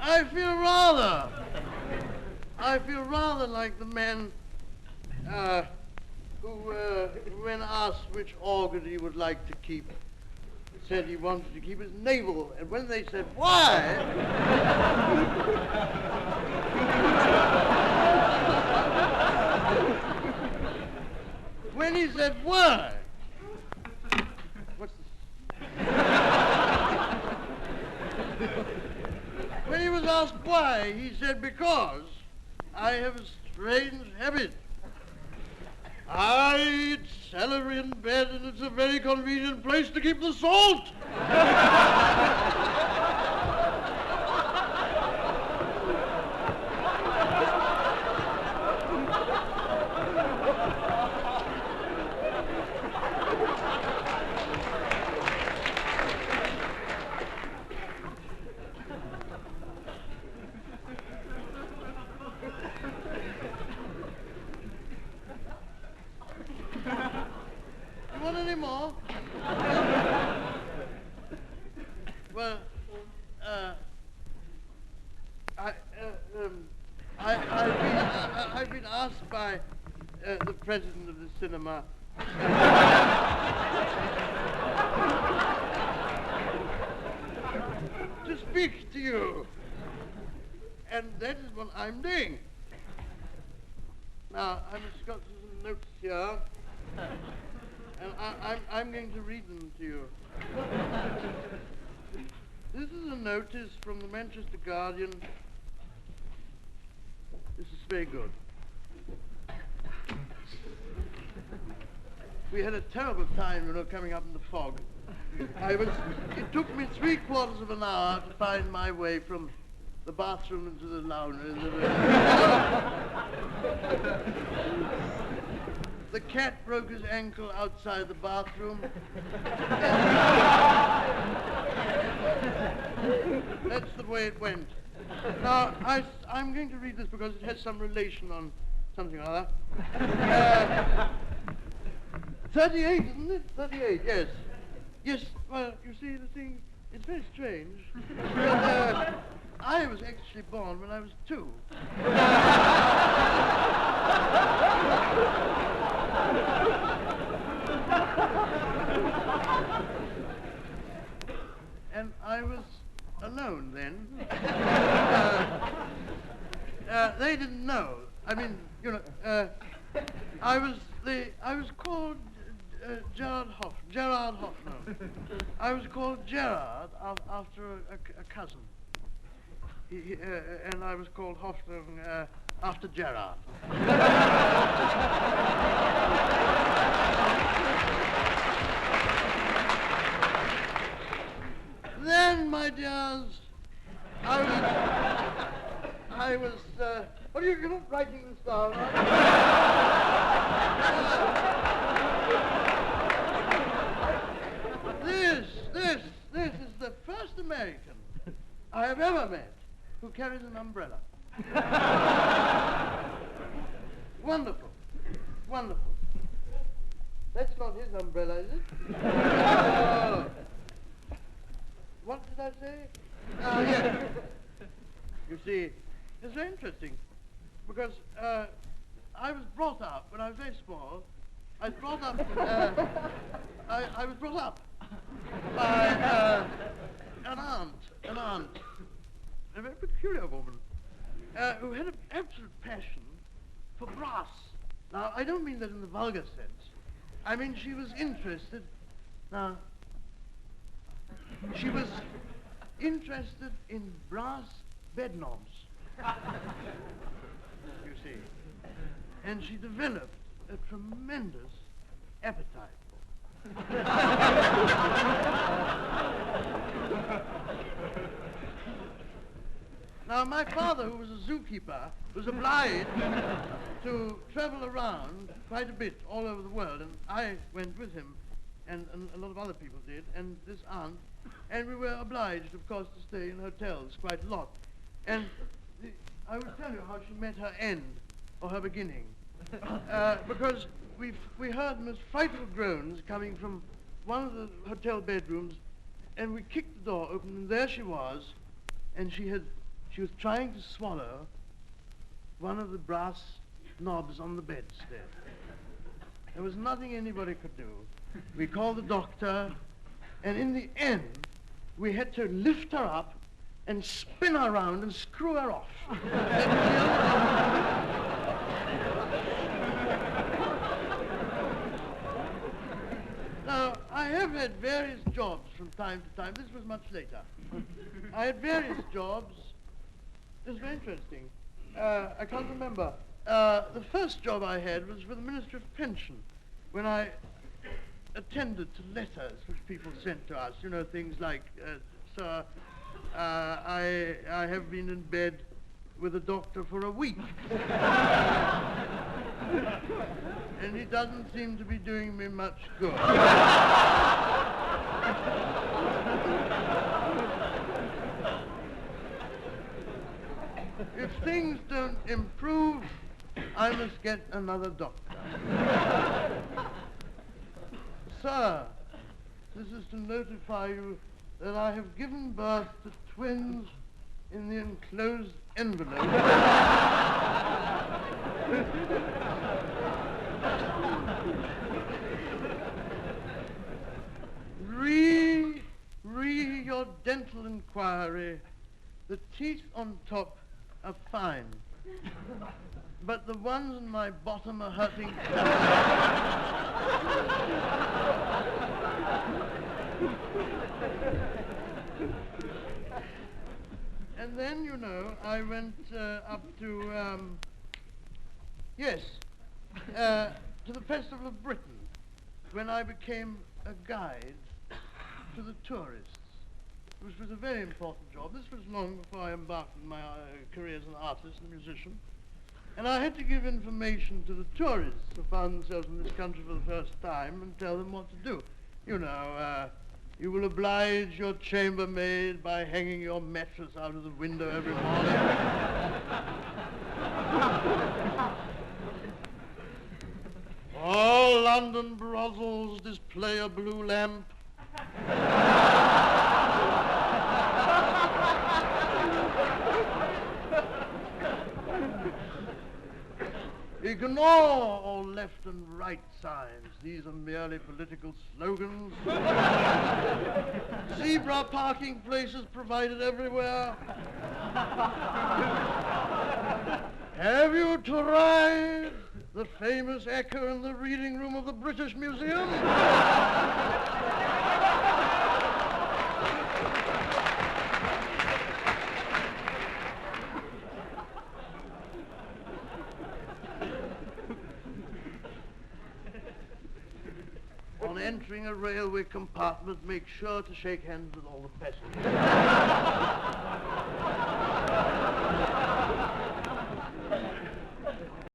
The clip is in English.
I feel rather like the man who, when asked which organ he would like to keep, said he wanted to keep his navel, and when they said why, when he said why, what's this? When he was asked why, he said, because I have a strange habit. I eat celery in bed, and it's a very convenient place to keep the salt. You want any more? Well, I've been asked by the president of the cinema to speak to you, and that is what I'm doing. Now, I've just got some notes here, and I'm going to read them to you. This is a notice from the Manchester Guardian. This is very good. We had a terrible time, coming up in the fog. It took me 3/4 of an hour to find my way from the bathroom into the lounge. The cat broke his ankle outside the bathroom. That's the way it went. Now, I'm going to read this because it has some relation on something or other. 38, isn't it? 38, yes. Yes, well, you see, the thing, it's very strange. But, I was actually born when I was 2. And I was alone then. They didn't know. I mean, I was called Gerard Hoffnung. I was called Gerard after a cousin. And I was called Hoffnung after Gerard. Then, my dears, I was, well, you're not writing this down, are you? This is the first American I have ever met who carries an umbrella. Wonderful. Wonderful. That's not his umbrella, is it? What did I say? Yes. You see, it's very interesting because I was brought up, when I was very small, I was brought up by an aunt, a very peculiar woman, who had an absolute passion for brass. Now, I don't mean that in the vulgar sense. I mean, she was interested in brass bed knobs, you see. And she developed a tremendous appetite for them. Now, my father, who was a zookeeper, was obliged to travel around quite a bit all over the world, and I went with him, and a lot of other people did, and this aunt, and we were obliged, of course, to stay in hotels quite a lot. And I will tell you how she met her end, or her beginning, because we heard most frightful groans coming from one of the hotel bedrooms, and we kicked the door open, and there she was, and she she was trying to swallow one of the brass knobs on the bedstead. There was nothing anybody could do. We called the doctor, and in the end, we had to lift her up and spin her around and screw her off. Now, I have had various jobs from time to time. This was much later. I had various jobs. It was very interesting. I can't remember. The first job I had was for the Ministry of Pension, when I attended to letters which people sent to us. You know, things like, sir, I have been in bed with a doctor for a week. And he doesn't seem to be doing me much good. If things don't improve, I must get another doctor. Sir, this is to notify you that I have given birth to twins in the enclosed envelope. Re your dental inquiry. The teeth on top are fine, but the ones in my bottom are hurting. And then, you know, I went up to, to the Festival of Britain, when I became a guide to the tourists, which was a very important job. This was long before I embarked on my career as an artist and musician. And I had to give information to the tourists who found themselves in this country for the first time and tell them what to do. You know, you will oblige your chambermaid by hanging your mattress out of the window every morning. All London brothels display a blue lamp. Ignore all left and right signs. These are merely political slogans. Zebra parking places provided everywhere. Have you tried the famous Echo in the reading room of the British Museum? On entering a railway compartment, make sure to shake hands with all the passengers.